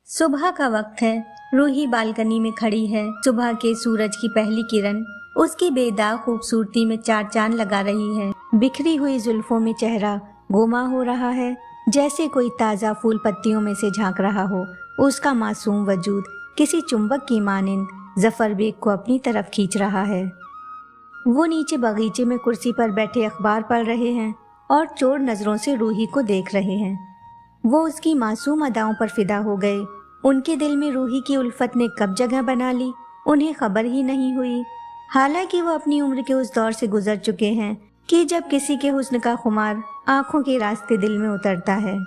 सुबह का वक्त है। रूही बालकनी में खड़ी है। सुबह के सूरज की पहली किरण उसकी बेदाग खूबसूरती में चार चांद लगा रही है। बिखरी हुई जुल्फों में चेहरा गोमा हो रहा है, जैसे कोई ताज़ा फूल पत्तियों में से झांक रहा हो। उसका मासूम वजूद किसी चुंबक की मानिंद जफर बेग को अपनी तरफ खींच रहा है। वो नीचे बगीचे में कुर्सी पर बैठे अखबार पढ़ रहे हैं और चोर नजरों से रूही को देख रहे हैं। वो उसकी मासूम अदाओं पर फिदा हो गए। उनके दिल में रूही की उल्फत ने कब जगह बना ली, उन्हें खबर ही नहीं हुई। हालांकि वो अपनी उम्र के उस दौर से गुजर चुके हैं कि जब किसी के हुस्न का खुमार आंखों के रास्ते दिल में उतरता है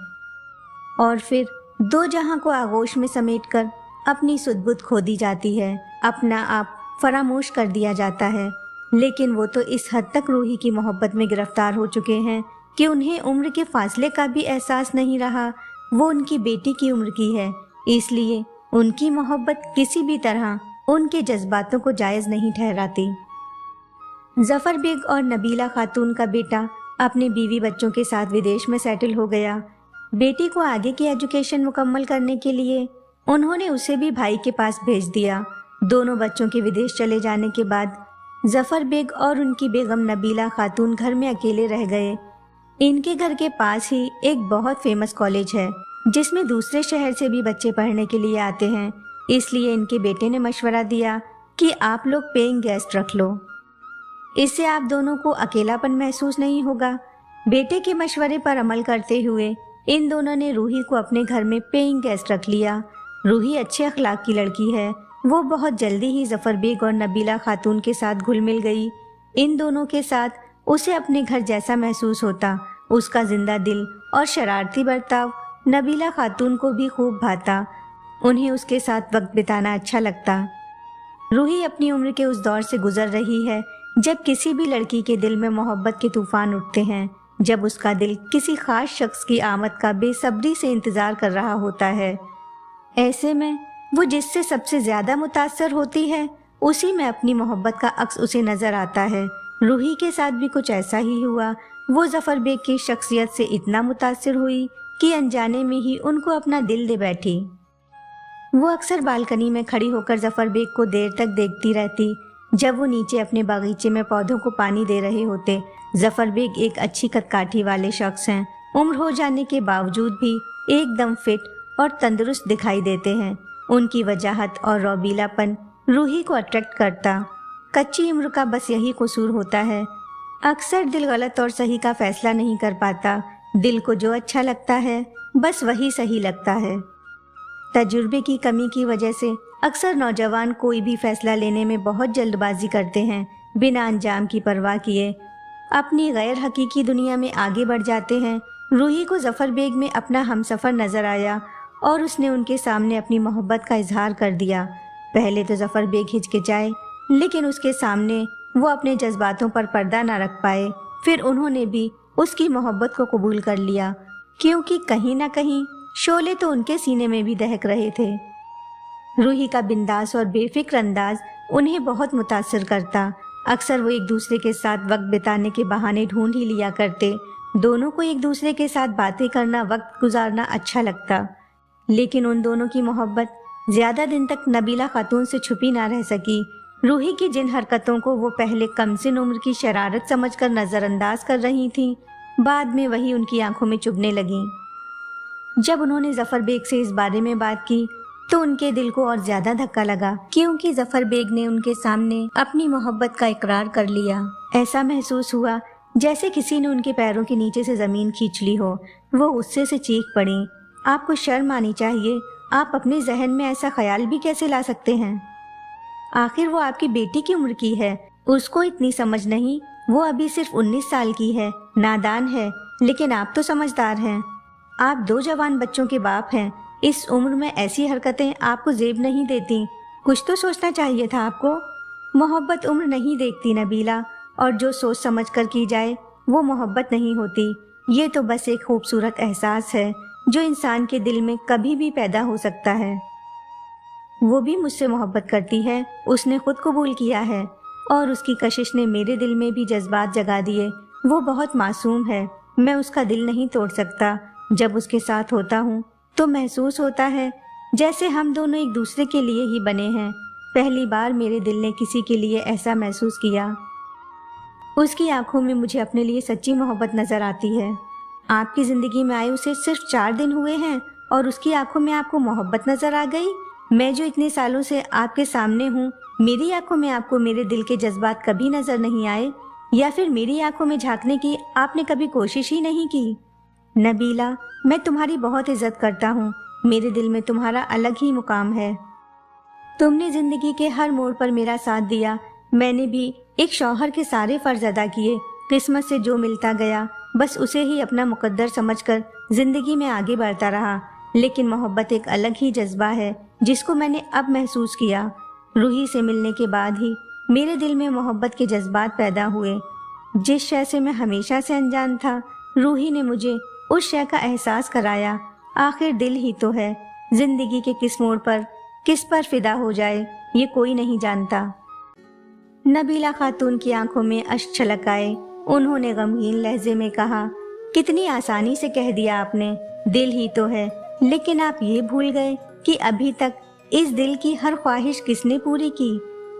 और फिर दो जहां को आगोश में समेटकर अपनी सुध-बुध खो दी जाती है, अपना आप फरामोश कर दिया जाता है। लेकिन वो तो इस हद तक रूही की मोहब्बत में गिरफ्तार हो चुके हैं कि उन्हें उम्र के फासले का भी एहसास नहीं रहा। वो उनकी बेटी की उम्र की है, इसलिए उनकी मोहब्बत किसी भी तरह उनके जज्बातों को जायज़ नहीं ठहराती। जफर बेग और नबीला खातून का बेटा अपने बीवी बच्चों के साथ विदेश में सेटल हो गया। बेटी को आगे की एजुकेशन मुकम्मल करने के लिए उन्होंने उसे भी भाई के पास भेज दिया। दोनों बच्चों के विदेश चले जाने के बाद जफर बेग और उनकी बेगम नबीला खातून घर में अकेले रह गए। इनके घर के पास ही एक बहुत फेमस कॉलेज है जिसमें दूसरे शहर से भी बच्चे पढ़ने के लिए आते हैं। इसलिए इनके बेटे ने मशवरा दिया कि आप लोग पेइंग गेस्ट रख लो, इससे आप दोनों को अकेलापन महसूस नहीं होगा। बेटे के मशवरे पर अमल करते हुए इन दोनों ने रूही को अपने घर में पेइंग गेस्ट रख लिया। रूही अच्छे अखलाक की लड़की है। वो बहुत जल्दी ही जफर बेग और नबीला खातून के साथ घुल मिल गई। इन दोनों के साथ उसे अपने घर जैसा महसूस होता। उसका जिंदा दिल और शरारती बर्ताव नबीला खातून को भी खूब भाता। उन्हें उसके साथ वक्त बिताना अच्छा लगता। रूही अपनी उम्र के उस दौर से गुजर रही है जब किसी भी लड़की के दिल में मोहब्बत के तूफान उठते हैं, जब उसका दिल किसी खास शख्स की आमद का बेसब्री से इंतजार कर रहा होता है। ऐसे में वो जिससे सबसे ज्यादा मुतासर होती है उसी में अपनी मोहब्बत का अक्स उसे नजर आता है। रूही के साथ भी कुछ ऐसा ही हुआ। वो जफर बेग की शख्सियत से इतना मुतासर हुई कि अनजाने में ही उनको अपना दिल दे बैठी। वो अक्सर बालकनी में खड़ी होकर जफर बेग को देर तक देखती रहती जब वो नीचे अपने बागीचे में पौधों को पानी दे रहे होते। जफर बेग एक अच्छी कदकाठी वाले शख्स हैं। उम्र हो जाने के बावजूद भी एकदम फिट और तंदुरुस्त दिखाई देते हैं। उनकी वजाहत और रौबीलापन रूही को अट्रैक्ट करता। कच्ची उम्र का बस यही कसूर होता है, अक्सर दिल गलत और सही का फैसला नहीं कर पाता। दिल को जो अच्छा लगता है बस वही सही लगता है। तजुर्बे की कमी की वजह से अक्सर नौजवान कोई भी फैसला लेने में बहुत जल्दबाजी करते हैं, बिना अंजाम की परवाह किए अपनी गैर हकीकी दुनिया में आगे बढ़ जाते हैं। रूही को जफर बेग में अपना हमसफर नजर आया और उसने उनके सामने अपनी मोहब्बत का इजहार कर दिया। पहले तो जफर बेग हिचकिचाए, लेकिन उसके सामने वो अपने जज्बातों पर पर्दा न रख पाए। फिर उन्होंने भी उसकी मोहब्बत को कबूल कर लिया, क्योंकि कहीं ना कहीं शोले तो उनके सीने में भी दहक रहे थे। रूही का बिंदास और बेफिक्र अंदाज उन्हें बहुत मुतासिर करता। अक्सर वो एक दूसरे के साथ वक्त बिताने के बहाने ढूंढ ही लिया करते। दोनों को एक दूसरे के साथ बातें करना, वक्त गुजारना अच्छा लगता। लेकिन उन दोनों की मोहब्बत ज्यादा दिन तक नबीला खातून से छुपी ना रह सकी। रूही की जिन हरकतों को वो पहले कमसिन उम्र की शरारत समझकर नजरअंदाज कर रही थीं, बाद में वही उनकी आंखों में चुभने लगीं। जब उन्होंने जफर बेग से इस बारे में बात की तो उनके दिल को और ज्यादा धक्का लगा, क्योंकि जफर बेग ने उनके सामने अपनी मोहब्बत का इकरार कर लिया। ऐसा महसूस हुआ जैसे किसी ने उनके पैरों के नीचे से जमीन खींच ली हो। वो गुस्से से चीख पड़ी, आपको शर्म आनी चाहिए। आप अपने जहन में ऐसा ख्याल भी कैसे ला सकते हैं? आखिर वो आपकी बेटी की उम्र की है, उसको इतनी समझ नहीं। वो अभी सिर्फ 19 साल की है, नादान है, लेकिन आप तो समझदार हैं। आप 2 जवान बच्चों के बाप हैं। इस उम्र में ऐसी हरकतें आपको जेब नहीं देती। कुछ तो सोचना चाहिए था आपको। मोहब्बत उम्र नहीं देखती नबीला, और जो सोच समझ कर की जाए वो मोहब्बत नहीं होती। ये तो बस एक खूबसूरत एहसास है जो इंसान के दिल में कभी भी पैदा हो सकता है। वो भी मुझसे मोहब्बत करती है, उसने खुद कबूल किया है, और उसकी कशिश ने मेरे दिल में भी जज्बात जगा दिए। वो बहुत मासूम है, मैं उसका दिल नहीं तोड़ सकता। जब उसके साथ होता हूँ तो महसूस होता है जैसे हम दोनों एक दूसरे के लिए ही बने हैं। पहली बार मेरे दिल ने किसी के लिए ऐसा महसूस किया। उसकी आंखों में मुझे अपने लिए सच्ची मोहब्बत नजर आती है। आपकी जिंदगी में आए उसे सिर्फ 4 दिन हुए हैं और उसकी आंखों में आपको मोहब्बत नजर आ गई। मैं जो इतने सालों से आपके सामने हूँ, मेरी आंखों में आपको मेरे दिल के जज्बात कभी नजर नहीं आए, या फिर मेरी आंखों में झांकने की आपने कभी कोशिश ही नहीं की। नबीला, मैं तुम्हारी बहुत इज्जत करता हूँ। मेरे दिल में तुम्हारा अलग ही मुकाम है। तुमने जिंदगी के हर मोड़ पर मेरा साथ दिया। मैंने भी एक शौहर के सारे फर्ज अदा किए। किस्मत से जो मिलता गया बस उसे ही अपना मुकद्दर समझकर जिंदगी में आगे बढ़ता रहा। लेकिन मोहब्बत एक अलग ही जज्बा है जिसको मैंने अब महसूस किया। रूही से मिलने के बाद ही मेरे दिल में मोहब्बत के जज्बात पैदा हुए। जिस शय से मैं हमेशा से अनजान था, रूही ने मुझे उस शय का एहसास कराया। आखिर दिल ही तो है। जिंदगी के किस मोड़ पर किस पर फिदा हो जाए ये कोई नहीं जानता। नबीला खातून की आंखों में अश्क छलक आए। उन्होंने गमगीन लहजे में कहा, कितनी आसानी से कह दिया आपने, दिल ही तो है। लेकिन आप ये भूल गए कि अभी तक इस दिल की हर ख्वाहिश किसने पूरी की,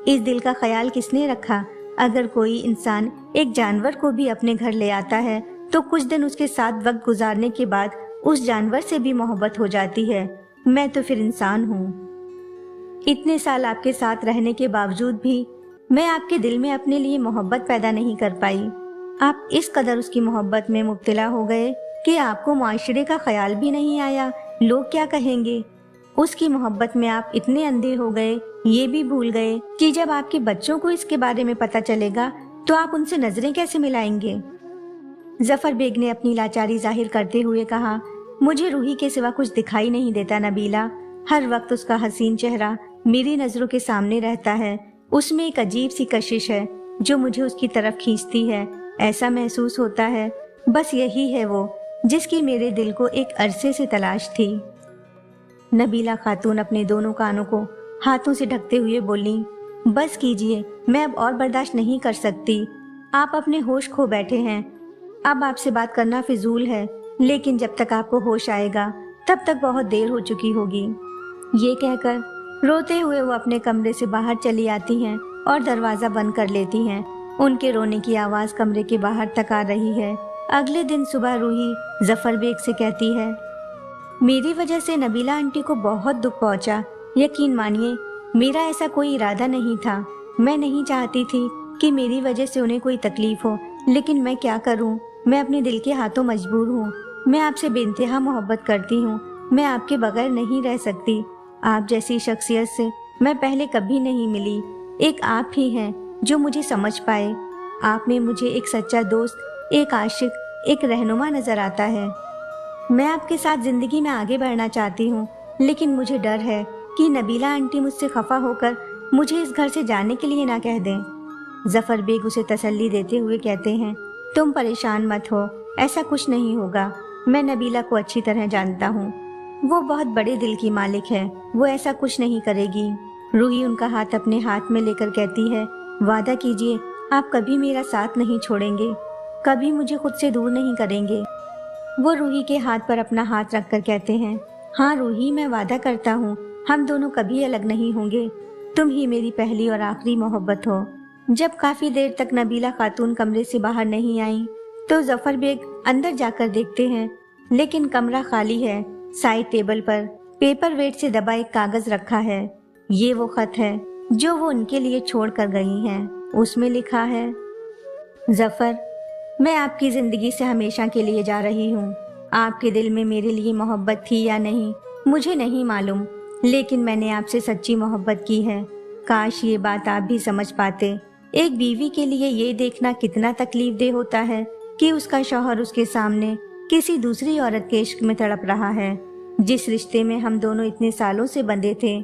इस दिल का ख्याल किसने रखा। अगर कोई इंसान एक जानवर को भी अपने घर ले आता है तो कुछ दिन उसके साथ वक्त गुजारने के बाद उस जानवर से भी मोहब्बत हो जाती है। मैं तो फिर इंसान हूँ। इतने साल आपके साथ रहने के बावजूद भी मैं आपके दिल में अपने लिए मोहब्बत पैदा नहीं कर पाई। आप इस कदर उसकी मोहब्बत में मुब्तला हो गए कि आपको माशरे का ख्याल भी नहीं आया लोग क्या कहेंगे। उसकी मोहब्बत में आप इतने अंधे हो गए, ये भी भूल गए कि जब आपके बच्चों को इसके बारे में पता चलेगा तो आप उनसे नजरें कैसे मिलाएंगे। जफर बेग ने अपनी लाचारी जाहिर करते हुए कहा, मुझे रूही के सिवा कुछ दिखाई नहीं देता नबीला। हर वक्त उसका हसीन चेहरा मेरी नजरों के सामने रहता है। उसमें एक अजीब सी कशिश है जो मुझे उसकी तरफ खींचती है। ऐसा महसूस होता है बस यही है वो जिसकी मेरे दिल को एक अरसे से तलाश थी। नबीला खातून अपने दोनों कानों को हाथों से ढकते हुए बोली, बस कीजिए, मैं अब और बर्दाश्त नहीं कर सकती। आप अपने होश खो बैठे हैं। अब आपसे बात करना फिजूल है, लेकिन जब तक आपको होश आएगा तब तक बहुत देर हो चुकी होगी। ये कहकर रोते हुए वो अपने कमरे से बाहर चली आती हैं और दरवाजा बंद कर लेती हैं। उनके रोने की आवाज कमरे के बाहर तक आ रही है। अगले दिन सुबह रूही जफर बेग से कहती है, मेरी वजह से नबीला आंटी को बहुत दुख पहुंचा। यकीन मानिए मेरा ऐसा कोई इरादा नहीं था। मैं नहीं चाहती थी कि मेरी वजह से उन्हें कोई तकलीफ हो, लेकिन मैं क्या करूं, मैं अपने दिल के हाथों मजबूर हूं। मैं आपसे बेइंतहा मोहब्बत करती हूं। मैं आपके बगैर नहीं रह सकती। आप जैसी शख्सियत से मैं पहले कभी नहीं मिली। एक आप ही हैं जो मुझे समझ पाए। आप में मुझे एक सच्चा दोस्त, एक आशिक, एक रहनुमा नजर आता है। मैं आपके साथ जिंदगी में आगे बढ़ना चाहती हूँ, लेकिन मुझे डर है कि नबीला आंटी मुझसे खफा होकर मुझे इस घर से जाने के लिए ना कह दें। जफर बेग उसे तसल्ली देते हुए कहते हैं, तुम परेशान मत हो, ऐसा कुछ नहीं होगा। मैं नबीला को अच्छी तरह जानता हूँ। वो बहुत बड़े दिल की मालिक है, वो ऐसा कुछ नहीं करेगी। रूही उनका हाथ अपने हाथ में लेकर कहती है, वादा कीजिए आप कभी मेरा साथ नहीं छोड़ेंगे, कभी मुझे खुद से दूर नहीं करेंगे। वो रूही के हाथ पर अपना हाथ रखकर कहते हैं, हाँ रूही, मैं वादा करता हूँ हम दोनों कभी अलग नहीं होंगे। तुम ही मेरी पहली और आखिरी मोहब्बत हो। जब काफी देर तक नबीला खातून कमरे से बाहर नहीं आई तो जफर बेग अंदर जाकर देखते हैं, लेकिन कमरा खाली है। साइड टेबल पर पेपर वेट से दबा एक कागज रखा है। ये वो खत है जो वो उनके लिए छोड़ कर गई हैं। उसमें लिखा है, जफर, मैं आपकी जिंदगी से हमेशा के लिए जा रही हूँ। आपके दिल में मेरे लिए मोहब्बत थी या नहीं मुझे नहीं मालूम, लेकिन मैंने आपसे सच्ची मोहब्बत की है। काश ये बात आप भी समझ पाते। एक बीवी के लिए ये देखना कितना तकलीफ दे होता है कि उसका शौहर उसके सामने किसी दूसरी औरत के इश्क में तड़प रहा है। जिस रिश्ते में हम दोनों इतने सालों से बंधे थे,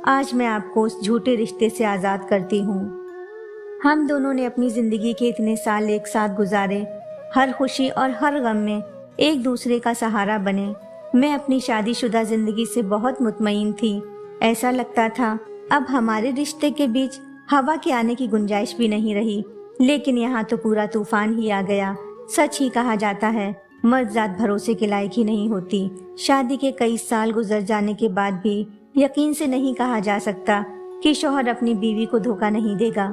आज मैं आपको उस झूठे रिश्ते से आज़ाद करती हूँ। हम दोनों ने अपनी जिंदगी के इतने साल एक साथ गुजारे, हर खुशी और हर गम में एक दूसरे का सहारा बने। मैं अपनी शादीशुदा जिंदगी से बहुत मुतमईन थी। ऐसा लगता था अब हमारे रिश्ते के बीच हवा के आने की गुंजाइश भी नहीं रही, लेकिन यहाँ तो पूरा तूफान ही आ गया। सच ही कहा जाता है, मर्द जात भरोसे के लायक ही नहीं होती। शादी के कई साल गुजर जाने के बाद भी यकीन से नहीं कहा जा सकता कि शौहर अपनी बीवी को धोखा नहीं देगा।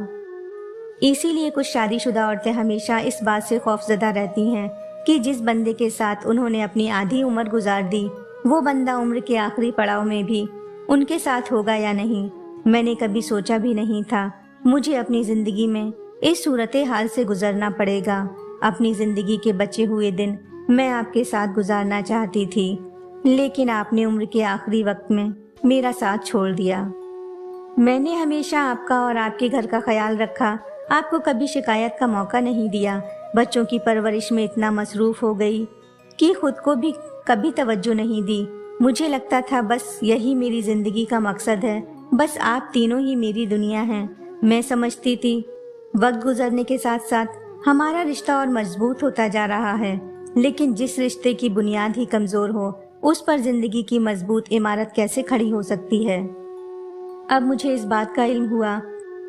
इसीलिए कुछ शादीशुदा औरतें हमेशा इस बात से खौफजदा रहती हैं कि जिस बंदे के साथ उन्होंने अपनी आधी उम्र गुजार दी, वो बंदा उम्र के आखिरी पड़ाव में भी उनके साथ होगा या नहीं। मैंने कभी सोचा भी नहीं था मुझे अपनी जिंदगी में इस सूरत हाल से गुजरना पड़ेगा। अपनी जिंदगी के बचे हुए दिन मैं आपके साथ गुजारना चाहती थी, लेकिन आपने उम्र के आखिरी वक्त में मेरा साथ छोड़ दिया। मैंने हमेशा आपका और आपके घर का ख्याल रखा, आपको कभी शिकायत का मौका नहीं दिया। बच्चों की परवरिश में इतना मसरूफ हो गई कि खुद को भी कभी तवज्जो नहीं दी। मुझे लगता था बस यही मेरी जिंदगी का मकसद है, बस आप तीनों ही मेरी दुनिया हैं। मैं समझती थी वक्त गुजरने के साथ साथ हमारा रिश्ता और मजबूत होता जा रहा है, लेकिन जिस रिश्ते की बुनियाद ही कमजोर हो, उस पर जिंदगी की मजबूत इमारत कैसे खड़ी हो सकती है। अब मुझे इस बात का इल्म हुआ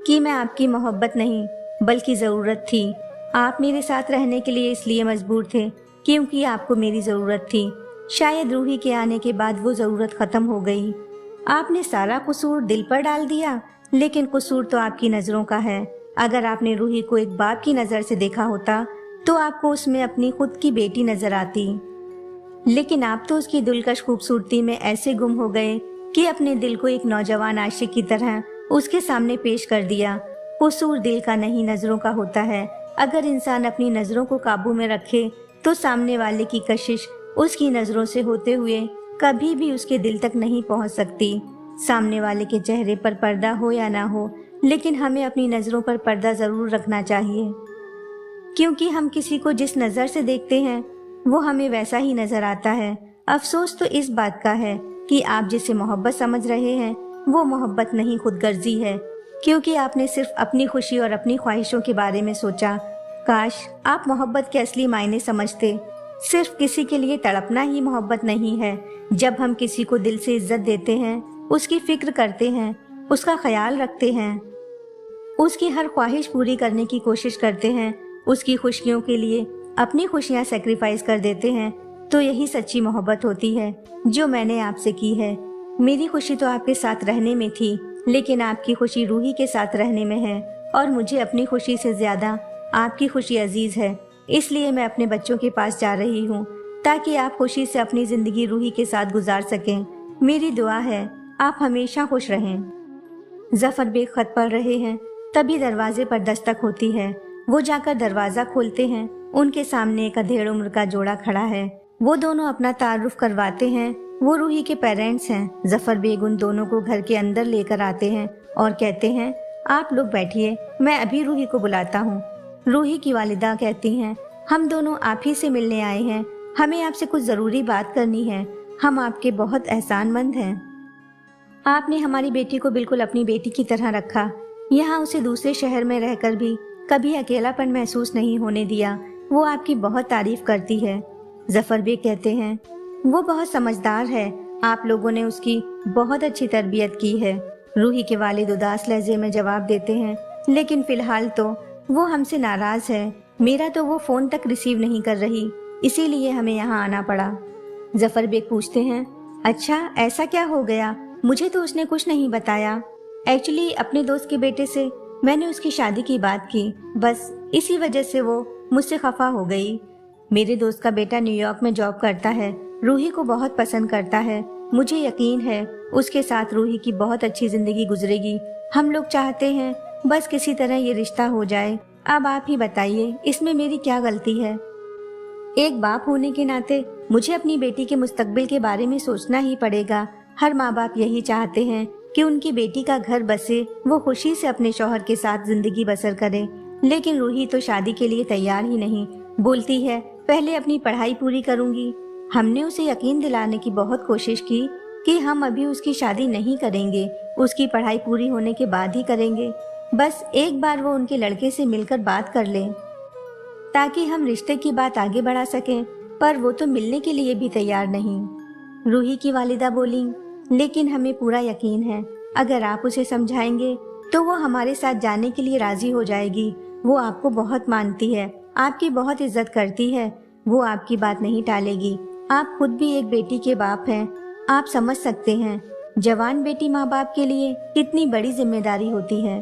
कि मैं आपकी मोहब्बत नहीं बल्कि ज़रूरत थी। आप मेरे साथ रहने के लिए इसलिए मजबूर थे क्योंकि आपको मेरी ज़रूरत थी। शायद रूही के आने के बाद वो ज़रूरत ख़त्म हो गई। आपने सारा कसूर दिल पर डाल दिया, लेकिन कसूर तो आपकी नज़रों का है। अगर आपने रूही को एक बाप की नज़र से देखा होता तो आपको उसमें अपनी खुद की बेटी नज़र आती, लेकिन आप तो उसकी दिलकश खूबसूरती में ऐसे गुम हो गए कि अपने दिल को एक नौजवान आशिक की तरह उसके सामने पेश कर दिया। कसूर दिल का नहीं, नज़रों का होता है। अगर इंसान अपनी नज़रों को काबू में रखे तो सामने वाले की कशिश उसकी नज़रों से होते हुए कभी भी उसके दिल तक नहीं पहुंच सकती। सामने वाले के चेहरे पर पर्दा हो या ना हो, लेकिन हमें अपनी नज़रों पर पर्दा ज़रूर रखना चाहिए, क्योंकि हम किसी को जिस नज़र से देखते हैं वो हमें वैसा ही नज़र आता है। अफसोस तो इस बात का है कि आप जिसे मोहब्बत समझ रहे हैं वो मोहब्बत नहीं, खुदगर्जी है, क्योंकि आपने सिर्फ अपनी खुशी और अपनी ख्वाहिशों के बारे में सोचा। काश आप मोहब्बत के असली मायने समझते। सिर्फ किसी के लिए तड़पना ही मोहब्बत नहीं है। जब हम किसी को दिल से इज्जत देते हैं, उसकी फिक्र करते हैं, उसका ख्याल रखते हैं, उसकी हर ख्वाहिश पूरी करने की कोशिश करते हैं, उसकी खुशियों के लिए अपनी खुशियां सेक्रीफाइस कर देते हैं, तो यही सच्ची मोहब्बत होती है जो मैंने आपसे की है। मेरी खुशी तो आपके साथ रहने में थी, लेकिन आपकी खुशी रूही के साथ रहने में है, और मुझे अपनी खुशी से ज्यादा आपकी खुशी अजीज है। इसलिए मैं अपने बच्चों के पास जा रही हूँ ताकि आप खुशी से अपनी जिंदगी रूही के साथ गुजार सकें। मेरी दुआ है आप हमेशा खुश रहें। जफर बेग खत पढ़ रहे हैं, तभी दरवाजे पर दस्तक होती है। वो जाकर दरवाजा खोलते हैं। उनके सामने एक अधेड़ उम्र का जोड़ा खड़ा है। वो दोनों अपना तारुफ करवाते हैं। वो रूही के पेरेंट्स हैं। जफर बेग उन दोनों को घर के अंदर लेकर आते हैं और कहते हैं, आप लोग बैठिए, मैं अभी रूही को बुलाता हूँ। रूही की वालिदा कहती हैं, हम दोनों आप ही से मिलने आए हैं, हमें आपसे कुछ ज़रूरी बात करनी है। हम आपके बहुत एहसानमंद हैं। आपने हमारी बेटी को बिल्कुल अपनी बेटी की तरह रखा। यहाँ उसे दूसरे शहर में रहकर भी कभी अकेलापन महसूस नहीं होने दिया। वो आपकी बहुत तारीफ करती है। जफर बेग कहते हैं, वो बहुत समझदार है, आप लोगों ने उसकी बहुत अच्छी तरबियत की है। रूही के वालिद उदास लहजे में जवाब देते हैं, लेकिन फिलहाल तो वो हमसे नाराज है। मेरा तो वो फोन तक रिसीव नहीं कर रही, इसीलिए हमें यहाँ आना पड़ा। जफर बेग पूछते हैं, अच्छा ऐसा क्या हो गया? मुझे तो उसने कुछ नहीं बताया। एक्चुअली अपने दोस्त के बेटे से मैंने उसकी शादी की बात की, बस इसी वजह से वो मुझसे खफा हो गई। मेरे दोस्त का बेटा न्यूयॉर्क में जॉब करता है, रूही को बहुत पसंद करता है। मुझे यकीन है उसके साथ रूही की बहुत अच्छी जिंदगी गुजरेगी। हम लोग चाहते हैं बस किसी तरह ये रिश्ता हो जाए। अब आप ही बताइए, इसमें मेरी क्या गलती है? एक बाप होने के नाते मुझे अपनी बेटी के मुस्तकबिल के बारे में सोचना ही पड़ेगा। हर माँ बाप यही चाहते हैं कि उनकी बेटी का घर बसे, वो खुशी से अपने शौहर के साथ जिंदगी बसर करे। लेकिन रूही तो शादी के लिए तैयार ही नहीं। बोलती है, पहले अपनी पढ़ाई पूरी करूंगी। हमने उसे यकीन दिलाने की बहुत कोशिश की कि हम अभी उसकी शादी नहीं करेंगे, उसकी पढ़ाई पूरी होने के बाद ही करेंगे। बस एक बार वो उनके लड़के से मिलकर बात कर ले ताकि हम रिश्ते की बात आगे बढ़ा सकें, पर वो तो मिलने के लिए भी तैयार नहीं। रूही की वालिदा बोली, लेकिन हमें पूरा यकीन है अगर आप उसे समझाएंगे तो वो हमारे साथ जाने के लिए राजी हो जाएगी। वो आपको बहुत मानती है, आपकी बहुत इज्जत करती है, वो आपकी बात नहीं टालेगी। आप खुद भी एक बेटी के बाप हैं, आप समझ सकते हैं जवान बेटी माँ बाप के लिए कितनी बड़ी जिम्मेदारी होती है।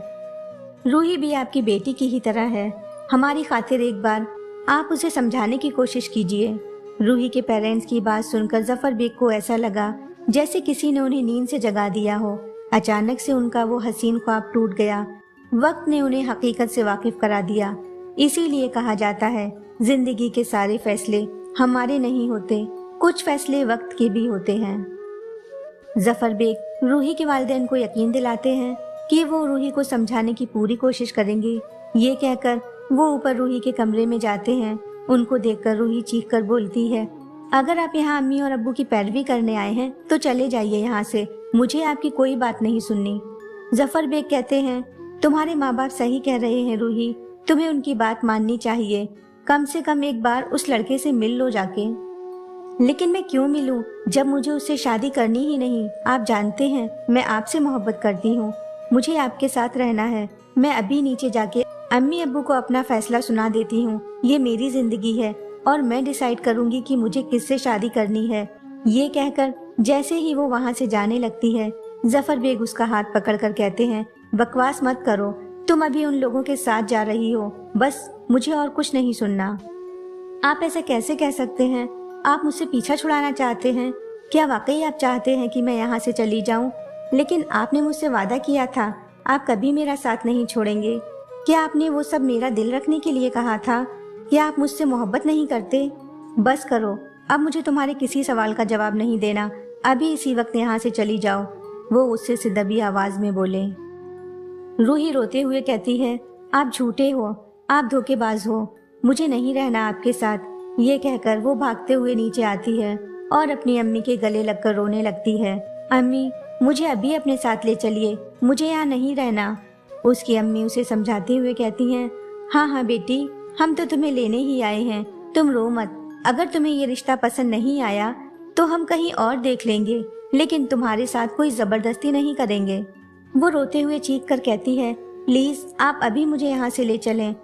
रूही भी आपकी बेटी की ही तरह है, हमारी खातिर एक बार आप उसे समझाने की कोशिश कीजिए। रूही के पेरेंट्स की बात सुनकर जफर बेग को ऐसा लगा जैसे किसी ने उन्हें नींद से जगा दिया हो। अचानक से उनका वो हसीन ख्वाब टूट गया। वक्त ने उन्हें हकीकत से वाकिफ करा दिया। इसीलिए कहा जाता है जिंदगी के सारे फैसले हमारे नहीं होते, कुछ फैसले वक्त के भी होते हैं। जफर बेग रूही के वालिदैन को यकीन दिलाते हैं कि वो रूही को समझाने की पूरी कोशिश करेंगे। ये कहकर वो ऊपर रूही के कमरे में जाते हैं। उनको देखकर रूही चीख कर बोलती है, अगर आप यहाँ अम्मी और अब्बू की पैरवी करने आए हैं तो चले जाइए यहाँ से, मुझे आपकी कोई बात नहीं सुननी। जफर बेग कहते हैं, तुम्हारे माँ बाप सही कह रहे हैं रूही, तुम्हें उनकी बात माननी चाहिए। कम से कम एक बार उस लड़के से मिल लो जाके। लेकिन मैं क्यों मिलूं जब मुझे उससे शादी करनी ही नहीं। आप जानते हैं मैं आपसे मोहब्बत करती हूँ, मुझे आपके साथ रहना है। मैं अभी नीचे जाके अम्मी अब्बू को अपना फैसला सुना देती हूँ। ये मेरी जिंदगी है और मैं डिसाइड करूंगी कि मुझे किससे शादी करनी है। ये कहकर जैसे ही वो वहाँ से जाने लगती है, जफर बेग उसका हाथ पकड़कर कहते हैं, बकवास मत करो, तुम अभी उन लोगों के साथ जा रही हो, बस मुझे और कुछ नहीं सुनना। आप ऐसा कैसे कह सकते हैं? आप मुझसे पीछा छुड़ाना चाहते हैं? क्या वाकई आप चाहते हैं कि मैं यहाँ से चली जाऊँ? लेकिन आपने मुझसे वादा किया था आप कभी मेरा साथ नहीं छोड़ेंगे। क्या आपने वो सब मेरा दिल रखने के लिए कहा था? क्या आप मुझसे मोहब्बत नहीं करते? बस करो, अब मुझे तुम्हारे किसी सवाल का जवाब नहीं देना, अभी इसी वक्त यहाँ से चली जाओ, वो उससे सिदबी आवाज में बोले। रूही रोते हुए कहती है, आप झूठे हो, आप धोखेबाज हो, मुझे नहीं रहना आपके साथ। ये कहकर वो भागते हुए नीचे आती है और अपनी अम्मी के गले लगकर रोने लगती है। अम्मी, मुझे अभी अपने साथ ले चलिए, मुझे यहाँ नहीं रहना। उसकी अम्मी उसे समझाते हुए कहती हैं, हाँ हाँ बेटी, हम तो तुम्हें लेने ही आए हैं, तुम रो मत। अगर तुम्हें ये रिश्ता पसंद नहीं आया तो हम कहीं और देख लेंगे, लेकिन तुम्हारे साथ कोई जबरदस्ती नहीं करेंगे। वो रोते हुए चीख कर कहती है, प्लीज आप अभी मुझे यहाँ से ले चलें।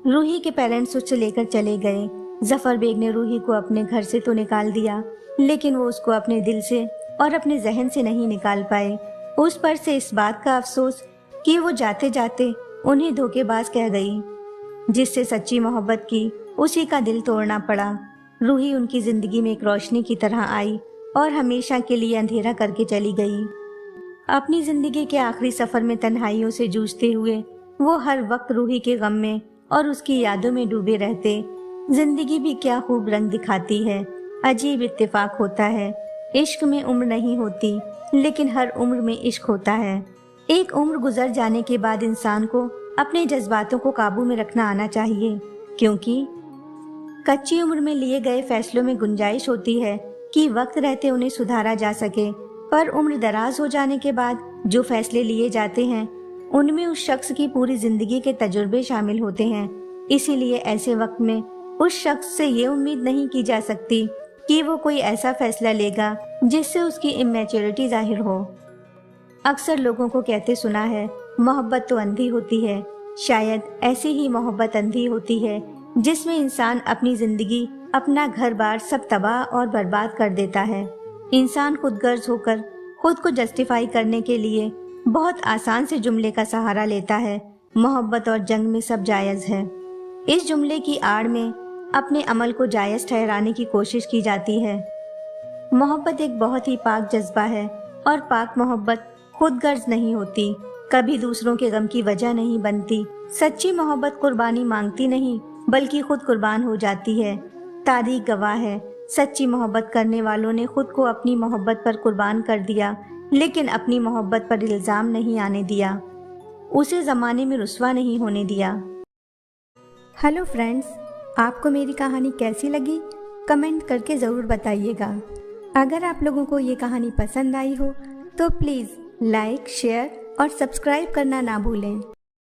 रूही के पेरेंट्स उसे लेकर चले गए। जफर बेग ने रूही को अपने घर से तो निकाल दिया, लेकिन वो उसको अपने दिल से और अपने जहन से नहीं निकाल पाए। उस पर से इस बात का अफसोस कि वो जाते जाते उन्हें धोखेबाज कह गई। जिससे सच्ची मोहब्बत की उसी का दिल तोड़ना पड़ा। रूही उनकी जिंदगी में एक रोशनी की तरह आई और हमेशा के लिए अंधेरा करके चली गई। अपनी जिंदगी के आखिरी सफर में तन्हाइयों से जूझते हुए वो हर वक्त रूही के गम में और उसकी यादों में डूबे रहते। जिंदगी भी क्या खूब रंग दिखाती है। अजीब इत्तेफाक होता है, इश्क में उम्र नहीं होती, लेकिन हर उम्र में इश्क होता है। एक उम्र गुजर जाने के बाद इंसान को अपने जज्बातों को काबू में रखना आना चाहिए, क्योंकि कच्ची उम्र में लिए गए फैसलों में गुंजाइश होती है कि वक्त रहते उन्हें सुधारा जा सके, पर उम्र दराज हो जाने के बाद जो फैसले लिए जाते हैं उनमें उस शख्स की पूरी जिंदगी के तजुर्बे शामिल होते हैं। इसीलिए ऐसे वक्त में उस शख्स से ये उम्मीद नहीं की जा सकती कि वो कोई ऐसा फैसला लेगा जिससे उसकी इमैच्योरिटी जाहिर हो। अक्सर लोगों को कहते सुना है, मोहब्बत तो अंधी होती है। शायद ऐसी ही मोहब्बत अंधी होती है जिसमें इंसान अपनी जिंदगी, अपना घर बार सब तबाह और बर्बाद कर देता है। इंसान खुदगर्ज होकर खुद को जस्टिफाई करने के लिए बहुत आसान से जुमले का सहारा लेता है, मोहब्बत और जंग में सब जायज है। इस जुमले की आड़ में अपने अमल को जायज ठहराने की कोशिश की जाती है। मोहब्बत एक बहुत ही पाक जज्बा है और पाक मोहब्बत खुदगर्ज नहीं होती, कभी दूसरों के गम की वजह नहीं बनती। सच्ची मोहब्बत कुर्बानी मांगती नहीं बल्कि खुद कुर्बान हो जाती है। तारीख गवाह है, सच्ची मोहब्बत करने वालों ने खुद को अपनी मोहब्बत पर कुर्बान कर दिया, लेकिन अपनी मोहब्बत पर इल्जाम नहीं आने दिया, उसे जमाने में रुस्वा नहीं होने दिया। हेलो फ्रेंड्स, आपको मेरी कहानी कैसी लगी कमेंट करके ज़रूर बताइएगा। अगर आप लोगों को ये कहानी पसंद आई हो तो प्लीज़ लाइक, शेयर और सब्सक्राइब करना ना भूलें।